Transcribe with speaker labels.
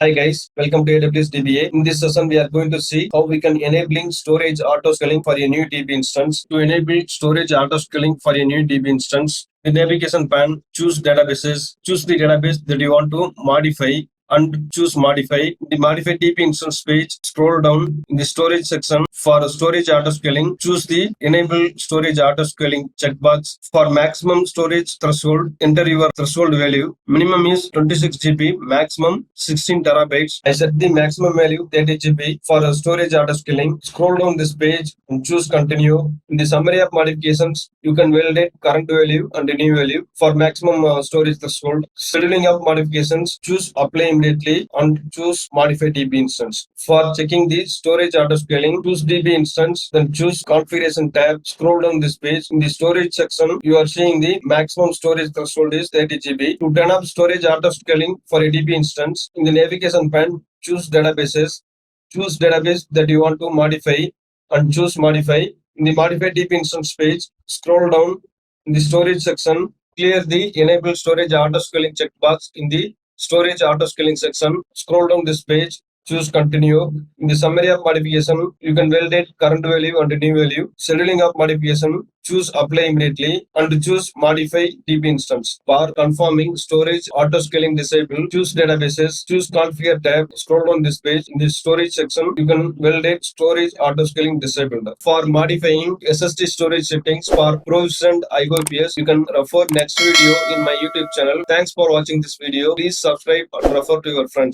Speaker 1: Hi guys, welcome to AWS DBA. In this session, we are going to see how we can enabling storage autoscaling for a new DB instance. To enable storage autoscaling for a new DB instance, the navigation pane, choose databases, choose the database that you want to modify and choose modify. The modify DB instance page, scroll down in the storage section. For storage autoscaling, choose the enable storage autoscaling checkbox. For maximum storage threshold, enter your threshold value. Minimum is 26 GB, maximum 16 terabytes. I set the maximum value 30 GB for storage autoscaling. Scroll down this page and choose continue. In the summary of modifications, you can validate current value and new value. For maximum storage threshold, scheduling of modifications, choose apply immediately and choose modify DB instance. For checking the storage autoscaling, choose DB instance, then choose configuration tab. Scroll down this page. In the storage section, you are seeing the maximum storage threshold is 30 GB. To turn up storage autoscaling for a DB instance, in the navigation pane, choose databases. Choose database that you want to modify and choose modify. In the modify DB instance page, scroll down in the storage section, clear the enable storage autoscaling checkbox in the storage autoscaling section. Scroll down this page, choose continue. In the summary of modification, you can validate current value and new value. Scheduling of modification, choose apply immediately and choose modify DB instance. For confirming storage autoscaling disabled, choose databases, choose configure tab. Scroll down this page. In the storage section, you can validate storage autoscaling disabled. For modifying SSD storage settings for provisioned IOPS, you can refer next video in my YouTube channel. Thanks for watching this video. Please subscribe and refer to your friends.